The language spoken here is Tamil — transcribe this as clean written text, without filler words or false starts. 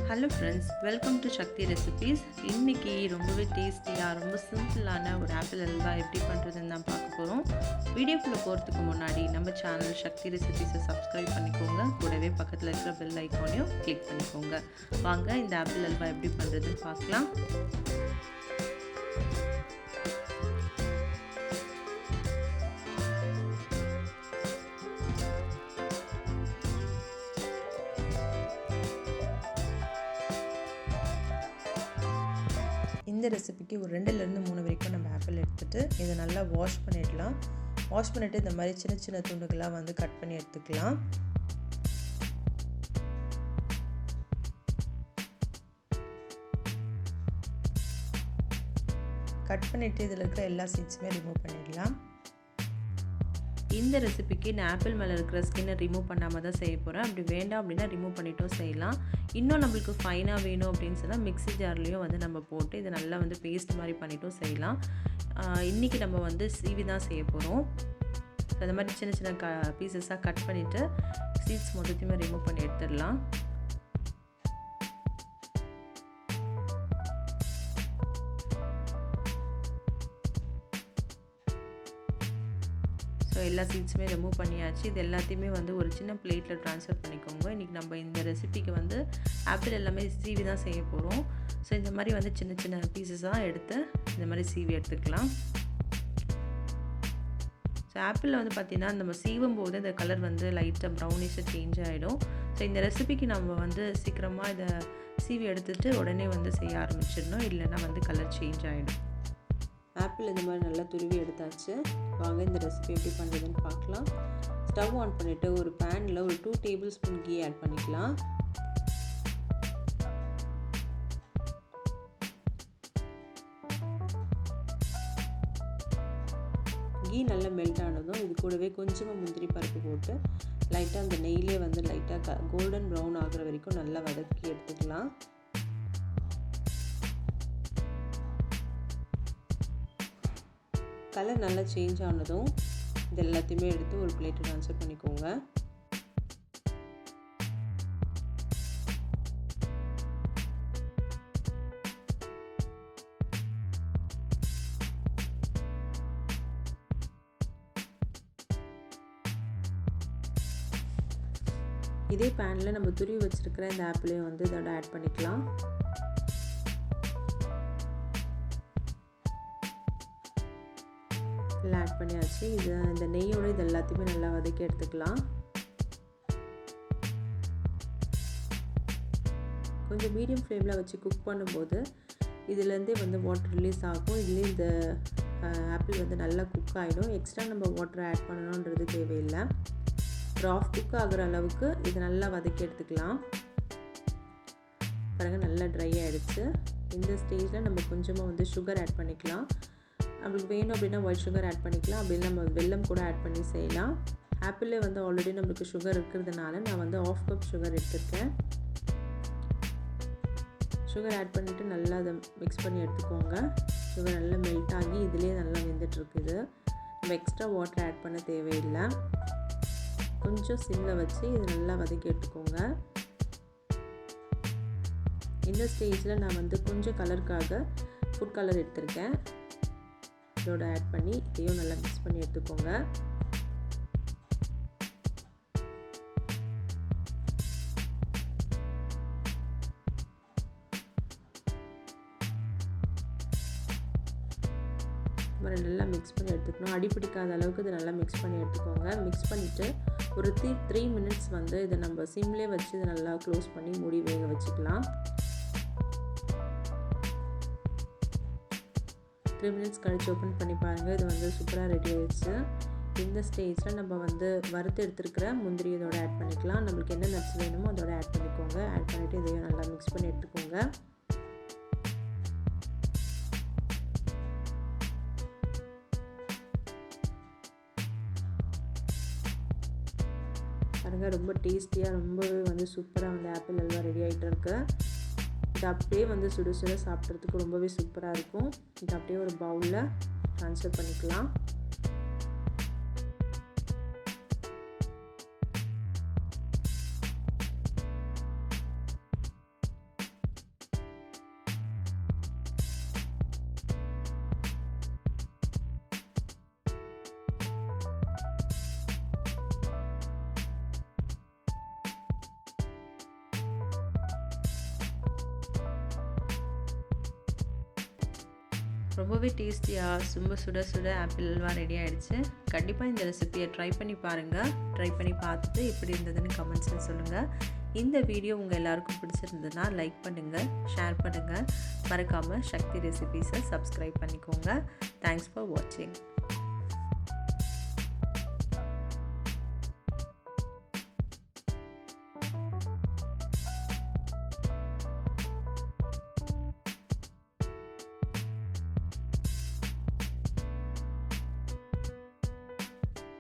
Hello friends, welcome to Sakthi recipes. இன்றைக்கி ரொம்பவே டேஸ்டியாக ரொம்ப சிம்பிளான ஒரு ஆப்பிள் அல்வா எப்படி பண்ணுறதுன்னு தான் பார்க்க போகிறோம். வீடியோக்குள்ளே போகிறதுக்கு முன்னாடி நம்ம சேனல் சக்தி ரெசிபீஸை சப்ஸ்கிரைப் பண்ணிக்கோங்க. கூடவே பக்கத்தில் இருக்கிற பெல் ஐக்கானையும் கிளிக் பண்ணிக்கோங்க. வாங்க இந்த ஆப்பிள் அல்வா எப்படி பண்ணுறதுன்னு பார்க்கலாம். இந்த ரெசிபிக்கு ஒரு 2லேருந்து 3 வரைக்கும் நம்ம ஆப்பிள் எடுத்துகிட்டு இதை நல்லா வாஷ் பண்ணிடலாம். வாஷ் பண்ணிவிட்டு இந்த மாதிரி சின்ன சின்ன துண்டுகளாக கட் பண்ணி எடுத்துக்கலாம். கட் பண்ணிவிட்டு இதில் இருக்கிற எல்லா சீட்ஸுமே ரிமூவ் பண்ணிடலாம். இந்த ரெசிபிக்கு நான் ஆப்பிள் மேலே இருக்கிற ஸ்கின்னை ரிமூவ் பண்ணாமல் தான் செய்ய போகிறேன். அப்படி வேண்டாம் அப்படின்னா ரிமூவ் பண்ணிட்டும் செய்யலாம். இன்னும் நம்மளுக்கு ஃபைனாக வேணும் அப்படின்னு சொன்னால் மிக்ஸி ஜார்லேயும் நம்ம போட்டு இதை நல்லா பேஸ்ட் மாதிரி பண்ணிட்டும் செய்யலாம். இன்றைக்கி நம்ம சீவி தான் செய்ய போகிறோம். அந்த மாதிரி சின்ன சின்ன பீசஸாக கட் பண்ணிவிட்டு சீட்ஸ் மொத்தத்தையுமே ரிமூவ் பண்ணி எடுத்துடலாம். ஸோ எல்லா சீட்ஸுமே ரிமூவ் பண்ணியாச்சு. இது எல்லாத்தையுமே ஒரு சின்ன பிளேட்டில் ட்ரான்ஸ்ஃபர் பண்ணிக்கோங்க. இன்றைக்கி நம்ம இந்த ரெசிபிக்கு ஆப்பிள் எல்லாமே சீவி தான் செய்ய போகிறோம். ஸோ இந்த மாதிரி சின்ன சின்ன பீசஸாக எடுத்து இந்த மாதிரி சீவி எடுத்துக்கலாம். ஸோ ஆப்பிளில் பார்த்திங்கன்னா நம்ம சீவும் போது இந்த கலர் லைட்டாக ப்ரௌனிஷாக சேஞ்ச் ஆகிடும். ஸோ இந்த ரெசிபிக்கு நம்ம சீக்கிரமாக இதை சீவி எடுத்துகிட்டு உடனே செய்ய ஆரம்பிச்சிடணும், இல்லைன்னா கலர் சேஞ்ச் ஆகிடும். ஆப்பிள் இந்த மாதிரி நல்லா துருவி எடுத்தாச்சு. வாங்க இந்த ரெசிபி எப்படி பண்ணுறதுன்னு பார்க்கலாம். ஸ்டவ் ஆன் பண்ணிவிட்டு ஒரு பேனில் ஒரு 2 டேபிள் ஸ்பூன் கீ ஆட் பண்ணிக்கலாம். கீ நல்லா மெல்ட் ஆனதும் இது கூடவே கொஞ்சமாக முந்திரி பருப்பு போட்டு லைட்டாக அந்த நெய்யிலே லைட்டாக கோல்டன் ப்ரௌன் ஆகிற வரைக்கும் நல்லா வதக்கி எடுத்துக்கலாம். கலர் நல்லா சேஞ்ச் ஆனதும் இது எல்லாத்தையுமே எடுத்து ஒரு பிளேட்டு ட்ரான்ஸ்ஃபர் பண்ணிக்கோங்க. இதே பேனில் நம்ம துருவி வச்சுருக்கிற இந்த ஆப்பிளையும் இதோட ஆட் பண்ணிக்கலாம். ஆட் பண்ணியாச்சு. இந்த நெய்யோடு இது எல்லாத்தையுமே நல்லா வதக்கி எடுத்துக்கலாம். கொஞ்சம் மீடியம் ஃப்ளேமில் வச்சு குக் பண்ணும்போது இதுலேருந்தே வாட்டர் ரிலீஸ் ஆகும். இதுலேயே இந்த ஆப்பிள் நல்லா குக் ஆகிடும். எக்ஸ்ட்ரா நம்ம வாட்டர் ஆட் பண்ணணுன்றது தேவையில்லை. ஒரு ஆஃப் குக் ஆகிற அளவுக்கு இது நல்லா வதக்கி எடுத்துக்கலாம். பாருங்கள், நல்லா ட்ரை ஆகிடுச்சு. இந்த ஸ்டேஜில் நம்ம கொஞ்சமாக சுகர் ஆட் பண்ணிக்கலாம். நம்மளுக்கு வேணும் அப்படின்னா ஒயிட் சுகர் ஆட் பண்ணிக்கலாம். அப்படின்னா நம்ம வெல்லம் கூட ஆட் பண்ணி செய்யலாம். ஆப்பிளே ஆல்ரெடி நம்மளுக்கு சுகர் இருக்கிறதுனால நான் ஆஃப் கப் சுகர் எடுத்துருக்கேன். சுகர் ஆட் பண்ணிவிட்டு நல்லா அதை மிக்ஸ் பண்ணி எடுத்துக்கோங்க. சுகர் நல்லா மெல்ட் ஆகி இதிலே நல்லா வெந்துட்டுருக்குது. நம்ம எக்ஸ்ட்ரா வாட்டர் ஆட் பண்ண தேவையில்லை. கொஞ்சம் சிம்மில் வச்சு இது நல்லா வதக்கி எடுத்துக்கோங்க. இந்த ஸ்டேஜில் நான் கொஞ்சம் கலருக்காக ஃபுட் கலர் எடுத்திருக்கேன். இதோட ஆட் பண்ணி இதையும் நல்லா மிக்ஸ் பண்ணி எடுத்துக்கோங்க. நல்லா மிக்ஸ் பண்ணி எடுத்துக்கணும். அடி பிடிக்காத அளவுக்கு இதை நல்லா மிக்ஸ் பண்ணி எடுத்துக்கோங்க. மிக்ஸ் பண்ணிவிட்டு ஒரு 3 மினிட்ஸ் இதை நம்ம சிம்லேயே வச்சு இதை நல்லா க்ளோஸ் பண்ணி மூடி வேக வச்சுக்கலாம். 3 மினிட்ஸ் கழிச்சு ஓப்பன் பண்ணி பாருங்கள். இது சூப்பராக ரெடி ஆகிடுச்சு. இந்த ஸ்டேஜில் நம்ம வறுத்து எடுத்துருக்கிற முந்திரி இதோட ஆட் பண்ணிக்கலாம். நம்மளுக்கு என்ன நட்ஸ் வேணுமோ அதோட ஆட் பண்ணிக்கோங்க. ஆட் பண்ணிவிட்டு இதையும் நல்லா மிக்ஸ் பண்ணி எடுத்துக்கோங்க. பாருங்கள், ரொம்ப டேஸ்டியாக ரொம்பவே சூப்பராக ஆப்பிள் அல்வா ரெடி ஆகிட்டு இருக்கு. இது அப்படியே சுட சுட சாப்பிட்றதுக்கு ரொம்பவே சூப்பராக இருக்கும். இது அப்படியே ஒரு பவுலில் ட்ரான்ஸ்ஃபர் பண்ணிக்கலாம். ரொம்பவே டேஸ்டியாக சுட சுட ஆப்பிள் அல்வா ரெடி ஆகிடுச்சு. கண்டிப்பாக இந்த ரெசிபியை ட்ரை பண்ணி பாருங்கள். ட்ரை பண்ணி பார்த்துட்டு எப்படி இருந்ததுன்னு கமெண்ட்ஸில் சொல்லுங்கள். இந்த வீடியோ உங்கள் எல்லாருக்கும் பிடிச்சிருந்ததுன்னா லைக் பண்ணுங்கள், ஷேர் பண்ணுங்கள். மறக்காமல் சக்தி ரெசிபீஸை சப்ஸ்கிரைப் பண்ணிக்கோங்க. தேங்க்ஸ் ஃபார் வாட்சிங்.